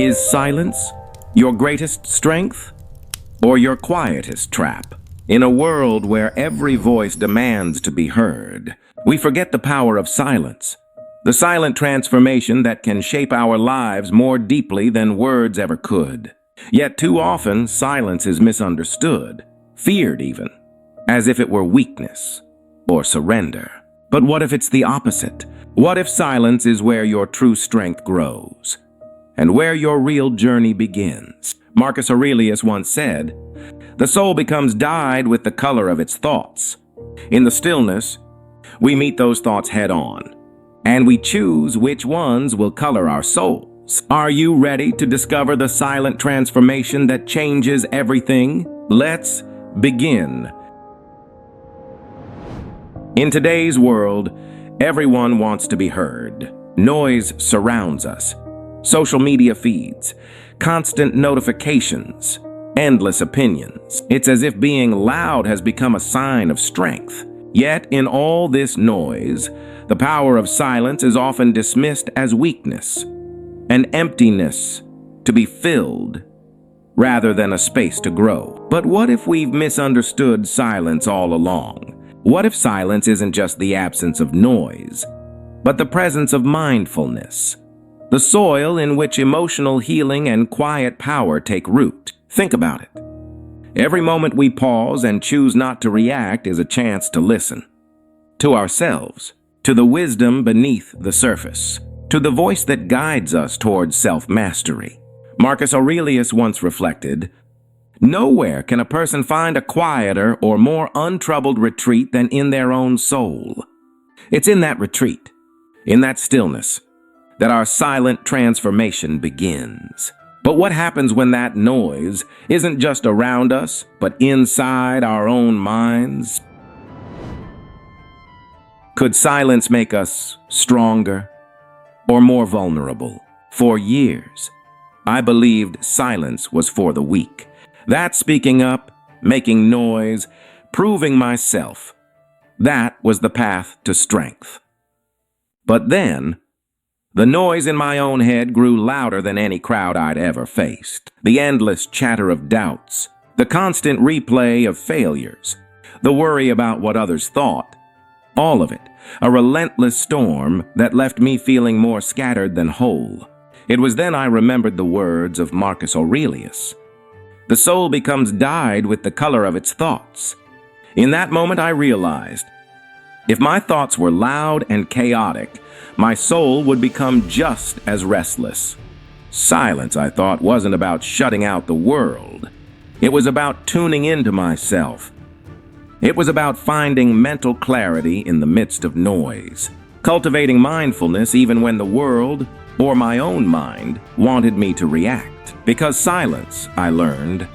Is silence your greatest strength or your quietest trap? In a world where every voice demands to be heard, we forget the power of silence, the silent transformation that can shape our lives more deeply than words ever could. Yet too often, silence is misunderstood, feared even, as if it were weakness or surrender. But what if it's the opposite? What if silence is where your true strength grows and where your real journey begins? Marcus Aurelius once said, "The soul becomes dyed with the color of its thoughts. In the stillness, we meet those thoughts head on, and we choose which ones will color our souls." Are you ready to discover the silent transformation that changes everything? Let's begin. In today's world, everyone wants to be heard. Noise surrounds us. Social media feeds, constant notifications, endless opinions. It's as if being loud has become a sign of strength. Yet, in all this noise, the power of silence is often dismissed as weakness, an emptiness to be filled, rather than a space to grow. But what if we've misunderstood silence all along? What if silence isn't just the absence of noise, but the presence of mindfulness, the soil in which emotional healing and quiet power take root? Think about it. Every moment we pause and choose not to react is a chance to listen. To ourselves, to the wisdom beneath the surface, to the voice that guides us towards self-mastery. Marcus Aurelius once reflected, "Nowhere can a person find a quieter or more untroubled retreat than in their own soul." It's in that retreat, in that stillness, that our silent transformation begins. But what happens when that noise isn't just around us, but inside our own minds? Could silence make us stronger or more vulnerable? For years, I believed silence was for the weak. That speaking up, making noise, proving myself, that was the path to strength. But then, the noise in my own head grew louder than any crowd I'd ever faced. The endless chatter of doubts, the constant replay of failures, the worry about what others thought, all of it, a relentless storm that left me feeling more scattered than whole. It was then I remembered the words of Marcus Aurelius. The soul becomes dyed with the color of its thoughts. In that moment I realized, if my thoughts were loud and chaotic, my soul would become just as restless. Silence, I thought, wasn't about shutting out the world. It was about tuning into myself. It was about finding mental clarity in the midst of noise, cultivating mindfulness even when the world, or my own mind, wanted me to react. Because silence, I learned,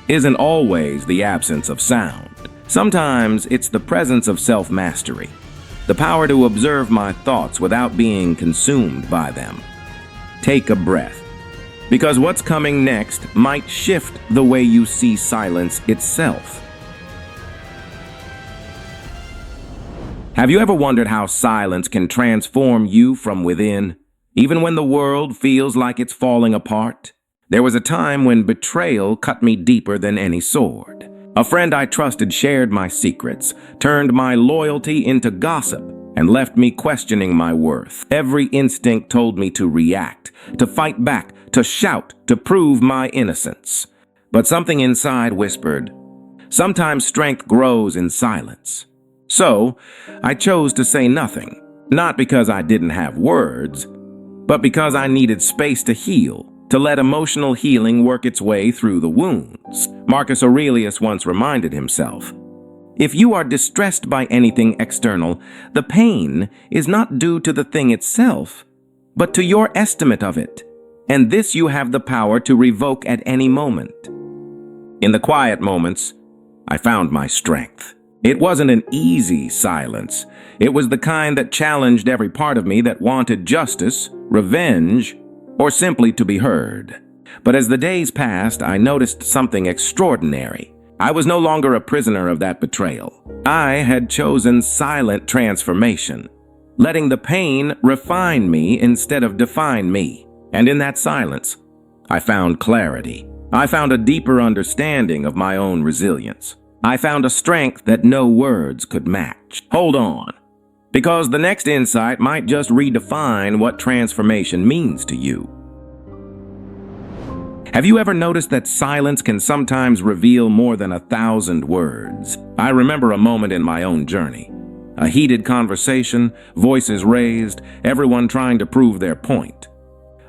isn't always the absence of sound. Sometimes it's the presence of self-mastery, the power to observe my thoughts without being consumed by them. Take a breath, because what's coming next might shift the way you see silence itself. Have you ever wondered how silence can transform you from within, even when the world feels like it's falling apart? There was a time when betrayal cut me deeper than any sword. A friend I trusted shared my secrets, turned my loyalty into gossip, and left me questioning my worth. Every instinct told me to react, to fight back, to shout, to prove my innocence. But something inside whispered, sometimes strength grows in silence. So, I chose to say nothing, not because I didn't have words, but because I needed space to heal, to let emotional healing work its way through the wounds. Marcus Aurelius once reminded himself, "If you are distressed by anything external, the pain is not due to the thing itself, but to your estimate of it, and this you have the power to revoke at any moment." In the quiet moments, I found my strength. It wasn't an easy silence. It was the kind that challenged every part of me that wanted justice, revenge, or simply to be heard. But as the days passed, I noticed something extraordinary. I was no longer a prisoner of that betrayal. I had chosen silent transformation, letting the pain refine me instead of define me. And in that silence, I found clarity. I found a deeper understanding of my own resilience. I found a strength that no words could match. Hold on, because the next insight might just redefine what transformation means to you. Have you ever noticed that silence can sometimes reveal more than 1,000 words? I remember a moment in my own journey. A heated conversation, voices raised, everyone trying to prove their point.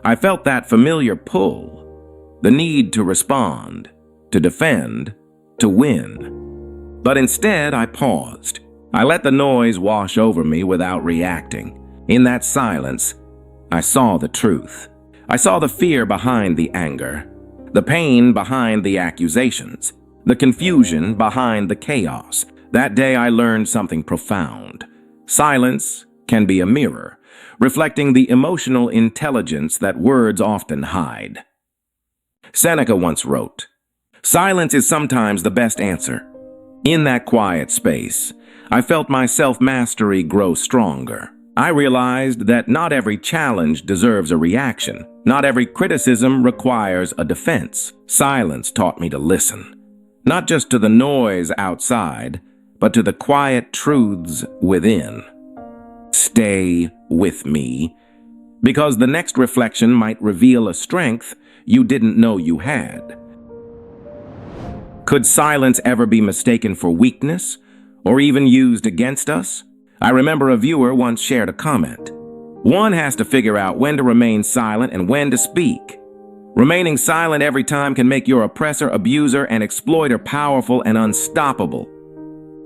I felt that familiar pull, the need to respond, to defend, to win. But instead, I paused. I let the noise wash over me without reacting. In that silence, I saw the truth. I saw the fear behind the anger, the pain behind the accusations, the confusion behind the chaos. That day I learned something profound. Silence can be a mirror, reflecting the emotional intelligence that words often hide. Seneca once wrote, "Silence is sometimes the best answer." In that quiet space, I felt my self-mastery grow stronger. I realized that not every challenge deserves a reaction. Not every criticism requires a defense. Silence taught me to listen, not just to the noise outside, but to the quiet truths within. Stay with me, because the next reflection might reveal a strength you didn't know you had. Could silence ever be mistaken for weakness, or even used against us? I remember a viewer once shared a comment. One has to figure out when to remain silent and when to speak. Remaining silent every time can make your oppressor, abuser, and exploiter powerful and unstoppable.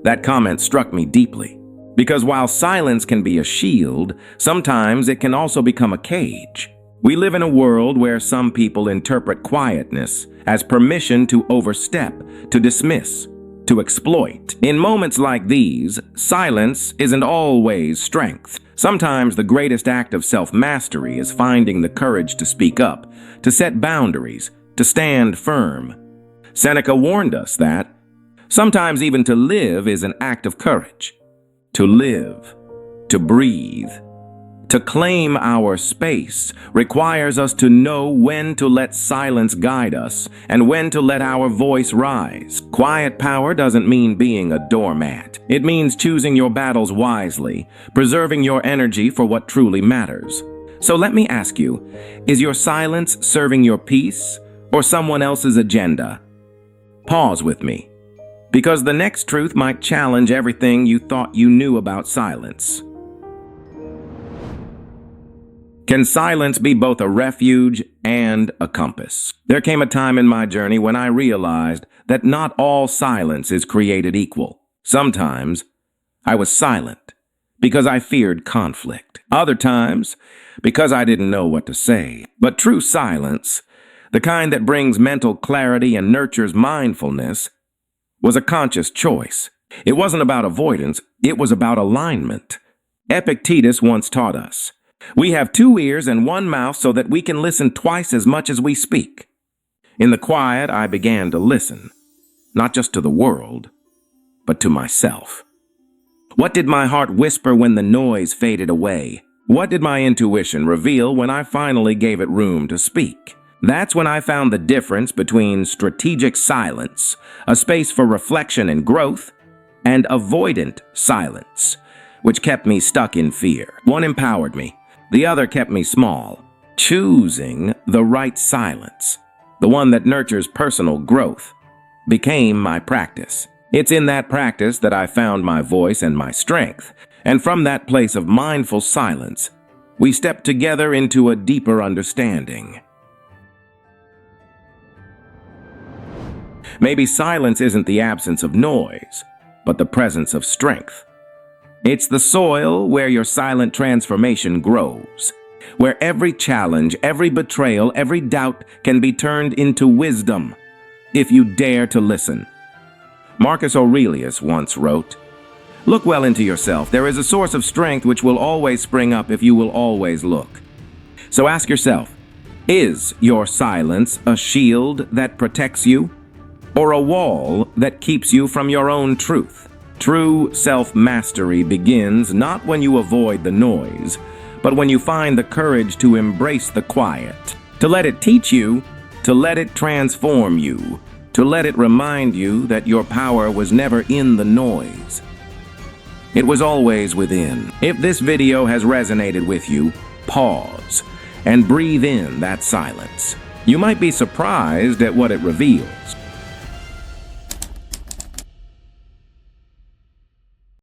That comment struck me deeply, because while silence can be a shield, sometimes it can also become a cage. We live in a world where some people interpret quietness as permission to overstep, to dismiss, to exploit. In moments like these, silence isn't always strength. Sometimes the greatest act of self-mastery is finding the courage to speak up, to set boundaries, to stand firm. Seneca warned us that sometimes even to live is an act of courage. To live, to breathe, to claim our space requires us to know when to let silence guide us and when to let our voice rise. Quiet power doesn't mean being a doormat. It means choosing your battles wisely, preserving your energy for what truly matters. So let me ask you, is your silence serving your peace or someone else's agenda? Pause with me, because the next truth might challenge everything you thought you knew about silence. Can silence be both a refuge and a compass? There came a time in my journey when I realized that not all silence is created equal. Sometimes I was silent because I feared conflict. Other times, because I didn't know what to say. But true silence, the kind that brings mental clarity and nurtures mindfulness, was a conscious choice. It wasn't about avoidance, it was about alignment. Epictetus once taught us, "We have 2 ears and 1 mouth so that we can listen twice as much as we speak." In the quiet, I began to listen, not just to the world, but to myself. What did my heart whisper when the noise faded away? What did my intuition reveal when I finally gave it room to speak? That's when I found the difference between strategic silence, a space for reflection and growth, and avoidant silence, which kept me stuck in fear. One empowered me, the other kept me small. Choosing the right silence, the one that nurtures personal growth, became my practice. It's in that practice that I found my voice and my strength, and from that place of mindful silence, we stepped together into a deeper understanding. Maybe silence isn't the absence of noise, but the presence of strength. It's the soil where your silent transformation grows, where every challenge, every betrayal, every doubt can be turned into wisdom, if you dare to listen. Marcus Aurelius once wrote, "Look well into yourself. There is a source of strength which will always spring up if you will always look." So ask yourself, is your silence a shield that protects you, or a wall that keeps you from your own truth? True self-mastery begins not when you avoid the noise, but when you find the courage to embrace the quiet, to let it teach you to let it transform you, to let it remind you that your power was never in the noise. It was always within. If this video has resonated with you, pause and breathe in that silence. You might be surprised at what it reveals.